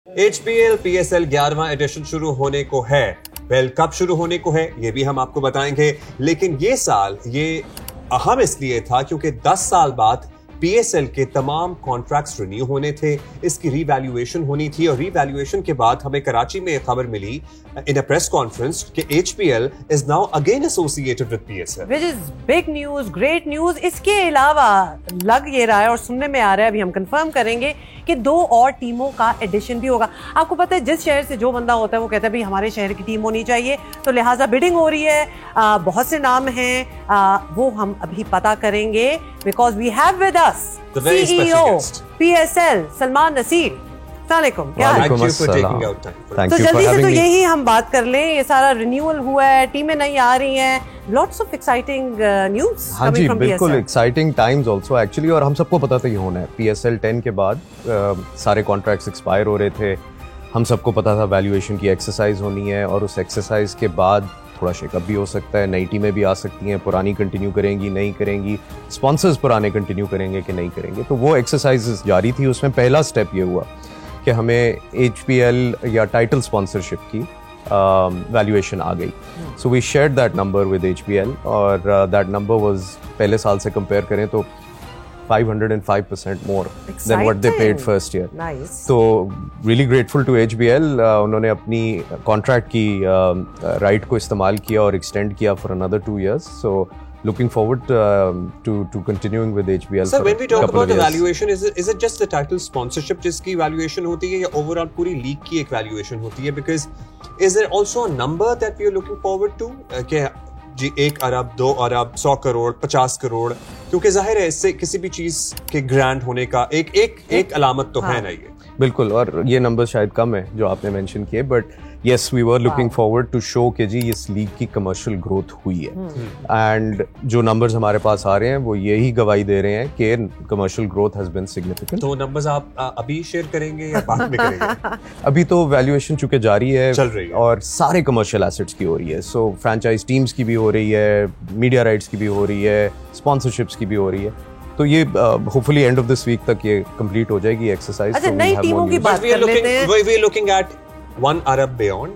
HPL PSL 11वां addition शुरू होने को है। वेल, कब शुरू होने को है ये भी हम आपको बताएंगे, लेकिन ये साल ये अहम इसलिए था क्योंकि 10 साल बाद PSL के तमाम कॉन्ट्रैक्ट्स रिन्यू होने थे, इसकी रीवैल्यूएशन होनी थी और रीवैल्यूएशन के बाद हमें कराची में खबर मिली इन अ प्रेस कॉन्फ्रेंस कि HPL is now again associated with PSL, which is big news, great news. इसके अलावा लग ये रहा है और सुनने में आ रहा है, अभी हम कंफर्म करेंगे कि 2 और टीमों का एडिशन भी होगा। आपको पता है जिस शहर से जो बंदा होता है वो कहता है भाई हमारे शहर की टीम होनी चाहिए, तो लिहाजा बिडिंग हो रही है। बहुत से नाम हैं, वो हम अभी पता करेंगे because we have with us CEO PSL Salman Naseer. अस्सलामुअलैकुम, क्या हाल? Thank you for taking out time. तो जल्दी से तो यही हम बात कर लें, ये सारा रिन्यूअल हुआ है, टीमें नई आ रही हैं, लॉट्स ऑफ एक्साइटिंग न्यूज़। हाँ जी, बिल्कुल एक्साइटिंग टाइम्स आल्सो एक्चुअली, और हम सबको पता था ये होना है। PSL 10 के बाद सारे कॉन्ट्रैक्ट्स एक्सपायर हो रहे थे, हम सबको पता था वैल्यूएशन की एक्सरसाइज होनी है और उस एक्सरसाइज के बाद थोड़ा शेकअप भी हो सकता है, नई टीमें भी आ सकती हैं, पुरानी कंटिन्यू करेंगी नहीं करेंगी, स्पॉन्सर्स पुराने कंटिन्यू करेंगे कि नहीं करेंगे, तो वो एक्सरसाइज जारी थी। उसमें पहला स्टेप ये हुआ कि हमें HPL या टाइटल स्पॉन्सरशिप की वैल्यूएशन आ गई। So we shared that number with HPL और दैट नंबर वाज पहले साल से कंपेयर करें तो 505% more than what they paid first year. Nice. So really grateful to HBL. उन्होंने अपनी कॉन्ट्रैक्ट की राइट को इस्तेमाल किया और एक्सटेंड किया for another 2 years. So looking forward to continuing with HBL. So when we talk about the valuation, is it just the title sponsorship जिसकी valuation होती है या overall पूरी लीग की एक valuation होती है? Because is there also a number that we are looking forward to? कि जी 1 अरब 2 अरब 100 करोड़ 50 करोड़, क्योंकि जाहिर है इससे किसी भी चीज के ग्रांड होने का एक अलामत तो है ना ये। बिल्कुल, और ये नंबर शायद कम है जो आपने मेंशन किए, but yes we were looking forward to show कि जी इस लीग की कमर्शियल ग्रोथ हुई है एंड जो नंबर्स हमारे पास आ रहे हैं वो यही गवाही दे रहे हैं कि commercial growth has been significant. तो नंबर्स आप अभी शेयर करेंगे या बाद में करेंगे? अभी तो वैल्यूएशन चूंकि जारी है, चल रही है और सारे कमर्शियल एसेट्स की हो रही है। सो फ्रेंचाइज टीम्स की भी हो रही है, मीडिया राइट्स की भी हो रही है, स्पॉन्सरशिप्स की भी हो रही है, तो ये hopefully end of this week तक ये कंप्लीट हो जाएगी एक्सरसाइज। अच्छा, नई टीमों की बात कर लेते हैं। We are looking at 1 Arab beyond.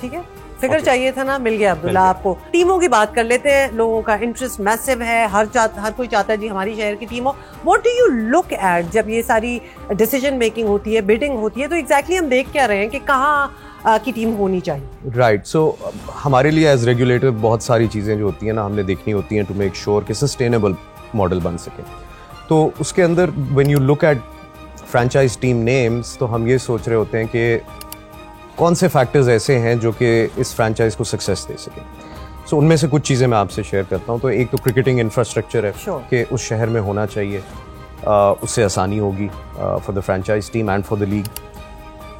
ठीक है, फिगर चाहिए था ना, मिल गया अब्दुल्ला आपको। टीमों की बात कर लेते हैं। लोगों का इंटरेस्ट मैसिव है, हर कोई चाहता है जी हमारी शहर की टीम हो। What do you look at जब ये सारी डिसीजन मेकिंग होती है, बिडिंग होती है, तो एग्जैक्टली हम देख क्या रहे हैं कि कहाँ की टीम होनी चाहिए? राइट, सो हमारे लिए एज रेगुलेटर बहुत सारी चीज़ें जो होती हैं ना हमने देखनी होती हैं टू मेक श्योर कि सस्टेनेबल मॉडल बन सके। तो उसके अंदर when you look at franchise team names, तो हम ये सोच रहे होते हैं कि कौन से फैक्टर्स ऐसे हैं जो कि इस फ्रेंचाइज को सक्सेस दे सके। सो उनमें से कुछ चीज़ें मैं आपसे शेयर करता हूँ। तो एक तो क्रिकेटिंग इंफ्रास्ट्रक्चर है कि उस शहर में होना चाहिए, उससे आसानी होगी for the franchise team and for the league.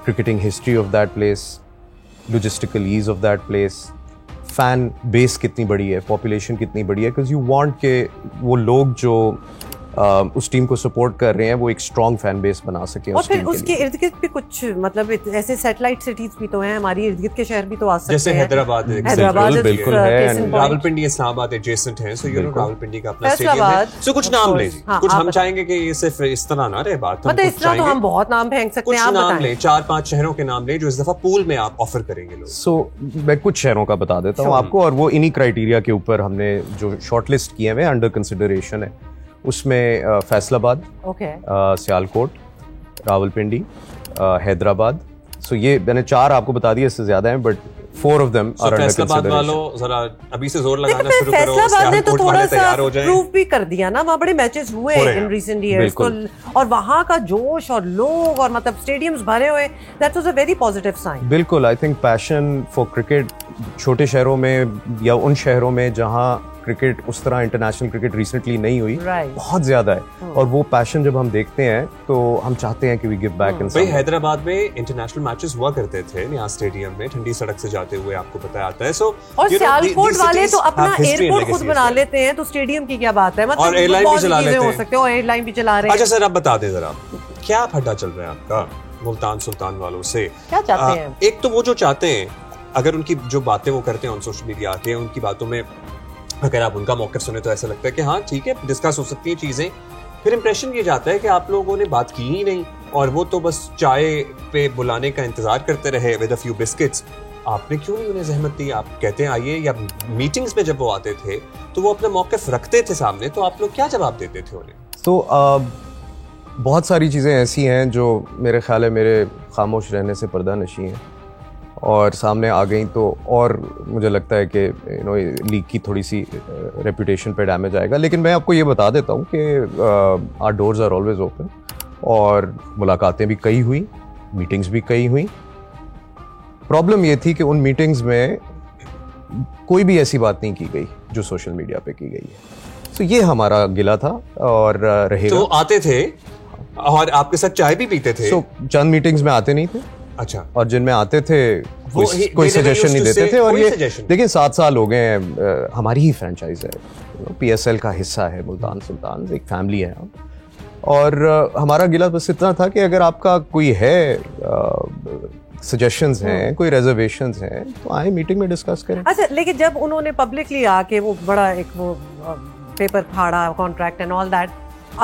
Cricketing history of that place, logistical ease of that place, fan base कितनी बड़ी है, पॉपुलेशन कितनी बड़ी है, बिकॉज यू वांट के वो लोग जो उस टीम को सपोर्ट कर रहे हैं वो एक स्ट्रॉन्ग फैन बेस बना सके। और फिर उसके इर्द गिर्द भी कुछ मतलब ऐसे सैटेलाइट सिटीज भी तो हैं, हमारी इर्द गिर्द के शहर भी तो आ सकते हैं, जैसे हैदराबाद बिल्कुल है, रावलपिंडी इस्लामाबाद एडजेसेंट है, सो यू नो रावलपिंडी का अपना स्टेडियम है। सो कुछ नाम ले, कुछ हम चाहेंगे कि ये सिर्फ इस तरह ना रहे बात, मतलब इस तरह तो हम बहुत नाम फेंक सकते हैं। आप नाम ले, 4-5 शहरों के नाम ले जो इस दफा पूल में आप ऑफर करेंगे लोग। सो मैं कुछ शहरों का बता देता हूँ आपको, और वो इन्हीं क्राइटेरिया के ऊपर हमने जो शॉर्टलिस्ट किए हुए अंडर कंसिडरेशन है। उसमें फैसलाबाद, सियालकोट, रावलपिंडी, हैदराबाद। सो ये मैंने 4 आपको बता दिए, इससे ज्यादा हैं, but 4 of them are under consideration. वालों जरा अभी से जोर लगाना शुरू करो, फैसलाबाद ने तो थोड़ा सा तैयार हो जाएं। प्रूव भी कर दिया ना, वहाँ बड़े मैचेस हुए इन रीसेंट इयर्स, और वहाँ का जोश और लोग और मतलब स्टेडियम्स भरे हुए, that was a very positive sign. बिल्कुल, I think passion for cricket छोटे शहरों में या उन शहरों में जहाँ क्रिकेट उस तरह इंटरनेशनल क्रिकेट रिसेंटली नहीं हुई, बहुत ज्यादा है, और वो पैशन जब हम देखते हैं तो हम चाहते हैं कि वी गिव बैक इन। भाई हैदराबाद में इंटरनेशनल मैचेस हुआ करते थे नया स्टेडियम में, ठंडी सड़क से जाते हुए, आपको पता आता है। सो और सियालकोट वाले तो अपना एयरपोर्ट खुद बना लेते हैं, तो स्टेडियम की क्या बात है, मतलब और एयरलाइन भी चला लेते हैं, हो सकते हो एयरलाइन भी चला रहे हैं। अच्छा सर, आप बता दें जरा क्या फटा चल रहा है आपका मुल्तान सुल्तान वालों से? क्या चाहते हैं? एक तो वो जो चाहते हैं, अगर उनकी जो बातें वो करते हैं ऑन सोशल मीडिया आती है, उनकी बातों में अगर आप उनका मौक़िफ़ सुने तो ऐसा लगता है कि हाँ ठीक है, डिस्कस हो सकती है चीजें, फिर इंप्रेशन ये जाता है कि आप लोगों ने बात की ही नहीं और वो तो बस चाय पे बुलाने का इंतजार करते रहे विद अ फ्यू बिस्किट्स। आपने क्यों नहीं उन्हें जहमत दी? आप कहते हैं आइए, या मीटिंग्स में जब वो आते थे तो वो अपना मौक़िफ़ रखते थे सामने, तो आप लोग क्या जवाब देते थे उन्हें? तो बहुत सारी चीज़ें ऐसी हैं जो मेरे ख्याल है मेरे खामोश रहने से पर्दा नशी हैं और सामने आ गई तो और मुझे लगता है कि लीग की थोड़ी सी रेपुटेशन पे डैमेज आएगा। लेकिन मैं आपको ये बता देता हूँ कि our doors are always open और मुलाकातें भी कई हुई, मीटिंग्स भी कई हुई। प्रॉब्लम ये थी कि उन मीटिंग्स में कोई भी ऐसी बात नहीं की गई जो सोशल मीडिया पे की गई है। तो ये हमारा गिला था और रहेगा। तो आते थे और आपके साथ चाय भी पीते थे? चंद मीटिंग्स में आते नहीं थे। अच्छा। और जिनमें आते थे कोई सजेशन नहीं देते थे। और ये देखिए 7 साल हो गए हैं, हमारी ही फ्रेंचाइज है, PSL का हिस्सा है मुल्तान सुल्तान, एक फैमिली है हम। और हमारा गिला बस इतना था कि अगर आपका कोई है सजेशंस हैं, कोई रिजर्वेशंस हैं, तो आए मीटिंग में डिस्कस करें। अच्छा, लेकिन जब उन्होंने पब्लिकली आके वो बड़ा एक वो पेपर फाड़ा, contract and all that,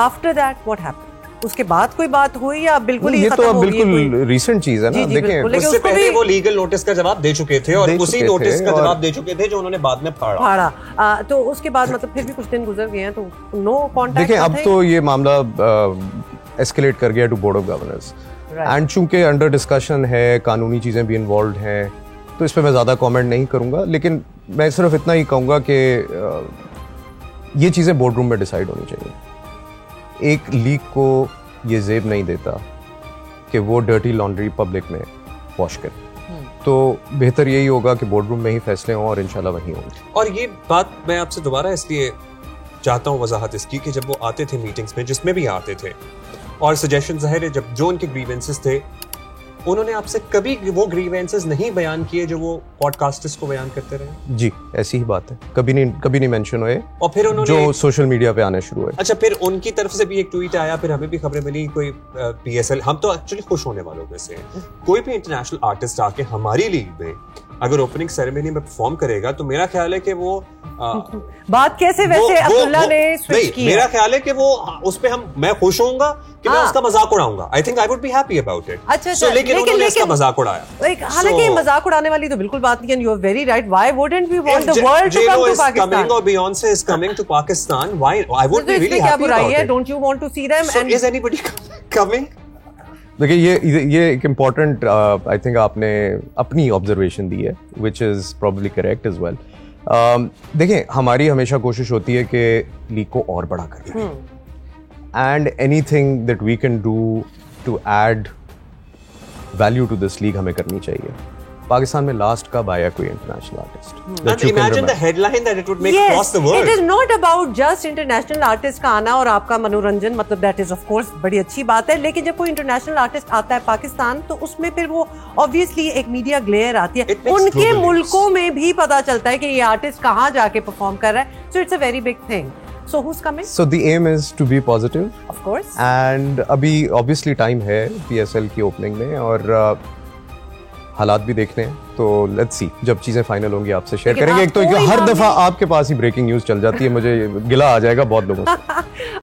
after that what happened? उसके बाद कोई बात हुई या बिल्कुल ही खत्म हो गई? ये तो बिल्कुल रीसेंट चीज है ना। देखें, उससे पहले वो लीगल नोटिस का जवाब दे चुके थे और उसी नोटिस का जवाब दे चुके थे जो उन्होंने बाद में फाड़ा। तो उसके बाद मतलब फिर भी कुछ दिन गुजर गए हैं तो नो कॉन्टैक्ट। देखिए अब तो ये मामला एस्केलेट कर गया to board of governors and चूंकि अंडर डिस्कशन है, कानूनी चीजें भी इन्वॉल्व हैं, तो इस पर मैं ज्यादा कमेंट नहीं करूंगा। लेकिन मैं सिर्फ इतना ही कहूंगा कि ये चीजें बोर्ड रूम में डिसाइड होनी चाहिए। एक लीग को ये जेब नहीं देता कि वो डर्टी लॉन्ड्री पब्लिक में वॉश करे, तो बेहतर यही होगा कि बोर्ड रूम में ही फैसले हों और इंशाल्लाह वहीं होंगे। और ये बात मैं आपसे दोबारा इसलिए चाहता हूँ वजाहत इसकी कि जब वो आते थे मीटिंग्स में, जिसमें भी आते थे, और सजेशन ज़ाहिर है जब जो उनके ग्रीवेंसेस थे, उन्होंने आपसे कभी वो ग्रीवेंसेस नहीं बयान किए जो वो पॉडकास्टर्स को बयान करते रहे? जी, ऐसी ही बात है, कभी नहीं मेंशन हुए और फिर उन्होंने जो सोशल मीडिया पे आने शुरू हुए। अच्छा, फिर उनकी तरफ से भी एक ट्वीट आया, फिर हमें भी खबरें मिली, कोई PSL, हम तो एक्चुअली खुश होने वालों में से, कोई भी इंटरनेशनल आर्टिस्ट आके हमारी लीग में अगर ओपनिंग सेरेमनी में परफॉर्म करेगा तो मेरा ख्याल है कि वो बात कैसे वैसे अब्दुल्ला ने स्विच की। मेरा ख्याल है कि वो उस पे मैं खुश होऊंगा कि मैं उसका मजाक उड़ाऊंगा। I think I would be happy about it. अच्छा, लेकिन उन्होंने इसका मजाक उड़ाया। हालांकि मजाक उड़ाने वाली तो बिल्कुल बात नहीं है। You are very right. Why wouldn't we want the world to come to Pakistan? और Beyonce is coming to Pakistan. Why? I would be really happy about it. Don't you want to see them? So is anybody coming? देखिए ये एक important I think आपने अपनी observation दी है, which is probably correct as well. देखिए हमारी हमेशा कोशिश होती है कि लीग को और बड़ा करें and anything that we can do to add value to this league हमें करनी चाहिए। पाकिस्तान में लास्ट कब आया कोई international artist? And imagine the headline that it would make across the world. It is not about just international artist का आना और आपका मनोरंजन, मतलब that is of course बड़ी अच्छी बात है, लेकिन जब कोई इंटरनेशनल आर्टिस्ट आता है पाकिस्तान तो उसमें फिर वो obviously एक मीडिया ग्लेयर आती है, उनके मुल्कों में भी पता चलता है कि ये आर्टिस्ट कहाँ जाके परफॉर्म कर रहा है। So it's a very big thing. So who's coming? So the aim is to be positive. Of course. And अभी obviously time है PSL की ओपनिंग में और हालात भी देखने हैं, तो लेट्स सी, जब चीजें फाइनल होंगी आपसे शेयर करेंगे। एक तो हर दफा आपके पास ही ब्रेकिंग न्यूज चल जाती है, मुझे गिला आ जाएगा बहुत लोगों से।